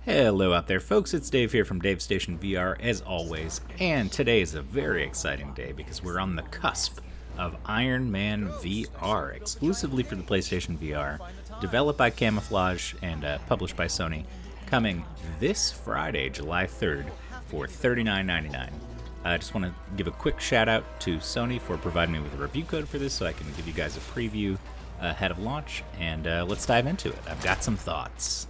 Hello out there, folks. It's Dave here from Dave Station VR, as always, and today is a very exciting day because we're on the cusp of Iron Man VR, exclusively for the PlayStation VR, developed by Camouflage and published by Sony, coming this Friday, July 3rd, for $39.99. I just want to give a quick shout out to Sony for providing me with a review code for this so I can give you guys a preview ahead of launch, and let's dive into it. I've got some thoughts.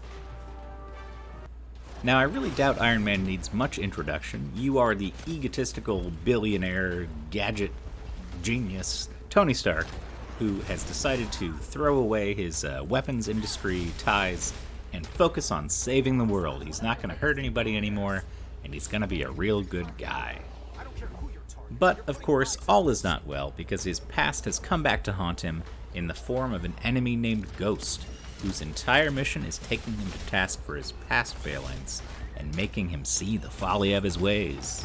Now, I really doubt Iron Man needs much introduction. You are the egotistical billionaire gadget genius Tony Stark, who has decided to throw away his weapons industry ties and focus on saving the world. He's not going to hurt anybody anymore, and he's going to be a real good guy. But, of course, all is not well, because his past has come back to haunt him in the form of an enemy named Ghost, whose entire mission is taking him to task for his past failings and making him see the folly of his ways.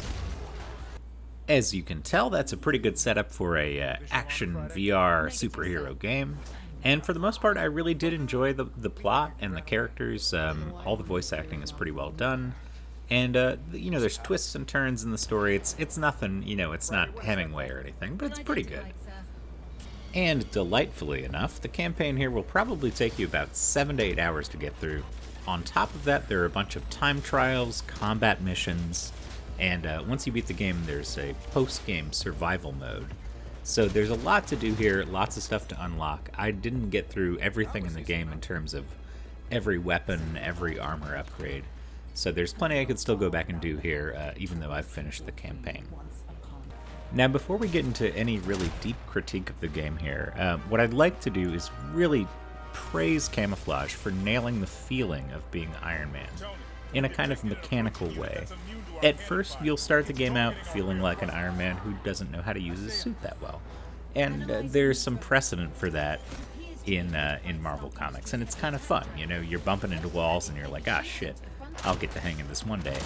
As you can tell, that's a pretty good setup for a action VR superhero game, and for the most part I really did enjoy the plot and the characters. All the voice acting is pretty well done, and there's twists and turns in the story. It's nothing, it's not Hemingway or anything, but it's pretty good. And delightfully enough, the campaign here will probably take you about 7 to 8 hours to get through. On top of that, there are a bunch of time trials, combat missions, and once you beat the game, there's a post-game survival mode. So there's a lot to do here, lots of stuff to unlock. I didn't get through everything in the game in terms of every weapon, every armor upgrade. So there's plenty I could still go back and do here, even though I've finished the campaign. Now, before we get into any really deep critique of the game here, what I'd like to do is really praise Camouflage for nailing the feeling of being Iron Man in a kind of mechanical way. At first, you'll start the game out feeling like an Iron Man who doesn't know how to use his suit that well. And there's some precedent for that in Marvel Comics, and it's kind of fun. You're bumping into walls and you're like, ah, shit, I'll get the hang of this one day.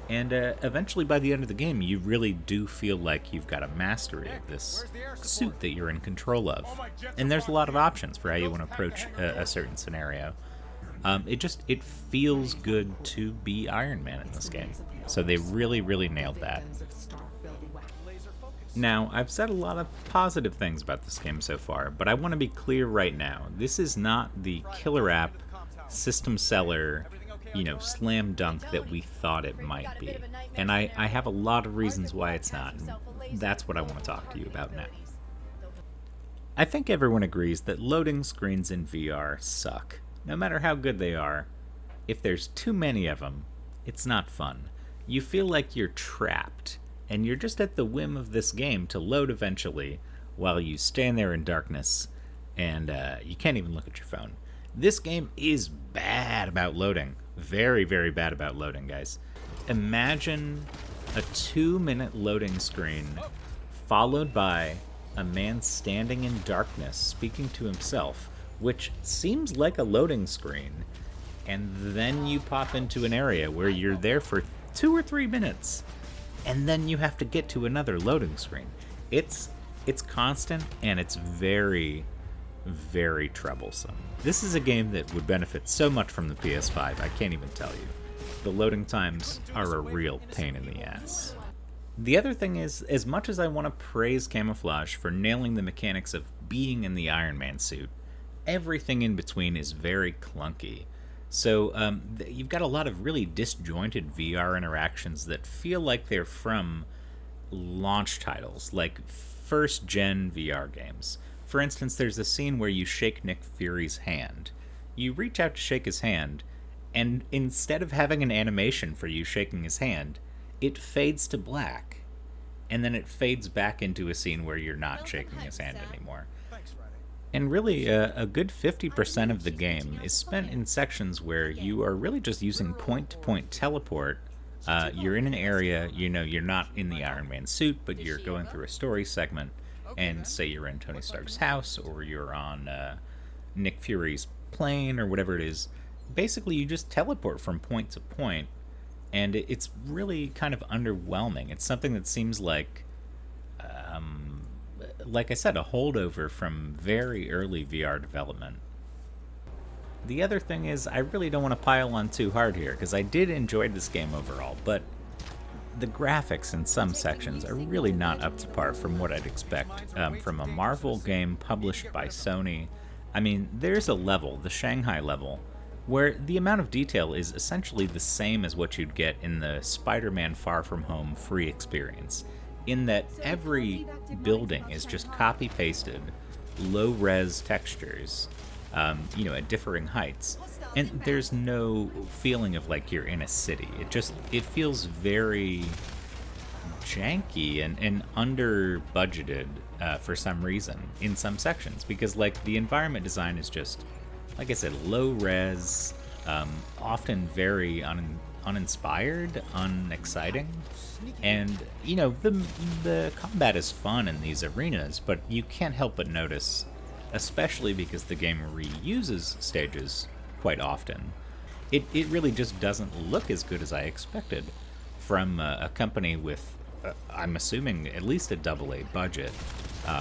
And eventually, by the end of the game, you really do feel like you've got a mastery of this suit that you're in control of. And there's a lot of options for how you want to approach a certain scenario. It feels good to be Iron Man in this game. So they really, really nailed that. Now, I've said a lot of positive things about this game so far, but I want to be clear right now. This is not the killer app, system seller, slam dunk that we thought it might be. And I have a lot of reasons why it's not, and that's what I want to talk to you about now. I think everyone agrees that loading screens in VR suck. No matter how good they are, if there's too many of them, it's not fun. You feel like you're trapped, and you're just at the whim of this game to load eventually, while you stand there in darkness, and you can't even look at your phone. This game is bad about loading. Very, very bad about loading, guys. Imagine a 2-minute loading screen followed by a man standing in darkness speaking to himself, which seems like a loading screen, and then you pop into an area where you're there for 2 or 3 minutes, and then you have to get to another loading screen. It's constant, and it's very, very troublesome. This is a game that would benefit so much from the PS5, I can't even tell you. The loading times are a real pain in the ass. The other thing is, as much as I want to praise Camouflage for nailing the mechanics of being in the Iron Man suit, everything in between is very clunky. So you've got a lot of really disjointed VR interactions that feel like they're from launch titles, like first-gen VR games. For instance, there's a scene where you shake Nick Fury's hand. You reach out to shake his hand, and instead of having an animation for you shaking his hand, it fades to black. And then it fades back into a scene where you're not shaking his hand anymore. And really, a good 50% of the game is spent in sections where you are really just using point-to-point teleport. You're in an area, you're not in the Iron Man suit, but you're going through a story segment, and say you're in Tony Stark's house, or you're on Nick Fury's plane, or whatever it is. Basically, you just teleport from point to point, and it's really kind of underwhelming. It's something that seems like I said, a holdover from very early VR development. The other thing is, I really don't want to pile on too hard here, because I did enjoy this game overall, but the graphics in some sections are really not up to par from what I'd expect from a Marvel game published by Sony. I mean, there's a level, the Shanghai level, where the amount of detail is essentially the same as what you'd get in the Spider-Man Far From Home free experience, in that every building is just copy-pasted, low-res textures, at differing heights. And there's no feeling of like you're in a city. It feels very janky and under budgeted for some reason in some sections, because like the environment design is just, like I said, low res, often very uninspired, unexciting. And the combat is fun in these arenas, but you can't help but notice, especially because the game reuses stages quite often, it really just doesn't look as good as I expected from a company with, I'm assuming, at least a AA budget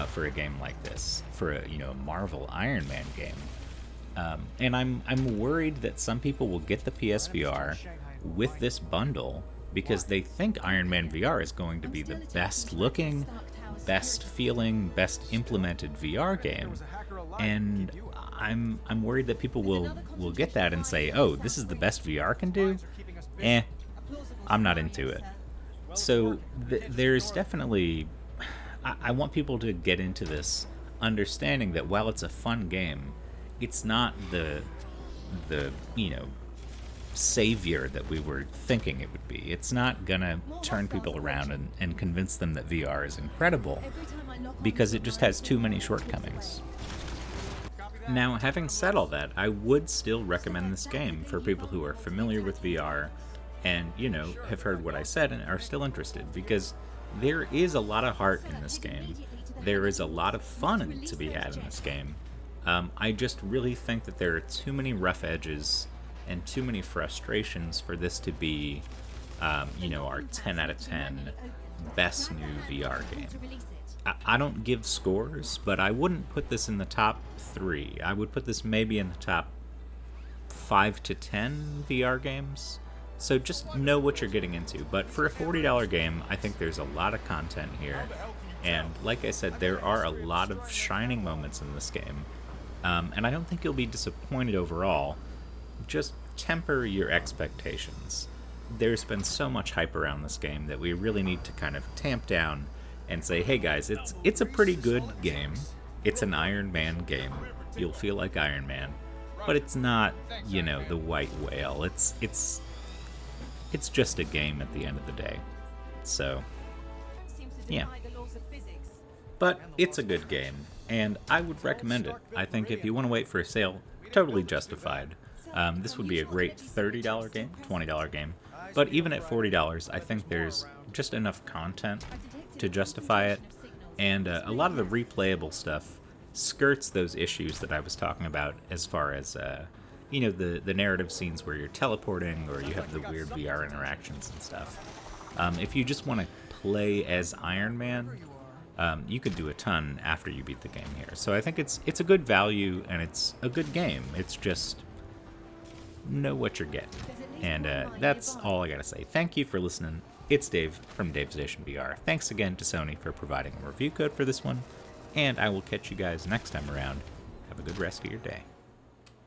for a game like this, for a Marvel Iron Man game. And I'm worried that some people will get the PSVR with this bundle because they think Iron Man VR is going to be the best looking, best feeling, best implemented VR game. And I'm worried that people will get that and say, oh, this is the best VR can do? I'm not into it. So there's definitely, I want people to get into this understanding that while it's a fun game, it's not the savior that we were thinking it would be. It's not gonna turn people around and convince them that VR is incredible, because it just has too many shortcomings. Now, having said all that, I would still recommend this game for people who are familiar with VR and, have heard what I said and are still interested, because there is a lot of heart in this game. There is a lot of fun to be had in this game. I just really think that there are too many rough edges and too many frustrations for this to be, our 10 out of 10 best new VR game. I don't give scores, but I wouldn't put this in the top 3. I would put this maybe in the top 5 to 10 VR games. So just know what you're getting into. But for a $40 game, I think there's a lot of content here. And like I said, there are a lot of shining moments in this game. And I don't think you'll be disappointed overall. Just temper your expectations. There's been so much hype around this game that we really need to kind of tamp down and say, hey guys, it's a pretty good game. It's an Iron Man game. You'll feel like Iron Man. But it's not, the white whale. It's just a game at the end of the day. So, yeah. But it's a good game, and I would recommend it. I think if you want to wait for a sale, totally justified. This would be a great $30 game, $20 game. But even at $40, I think there's just enough content to justify it, and a lot of the replayable stuff skirts those issues that I was talking about, as far as the narrative scenes where you're teleporting or you have the weird VR interactions and stuff. If you just want to play as Iron Man, you could do a ton after you beat the game here. So I think it's a good value and it's a good game. It's just know what you're getting. And that's all I gotta say. Thank you for listening. It's Dave from Dave Station VR. Thanks again to Sony for providing a review code for this one, and I will catch you guys next time around. Have a good rest of your day.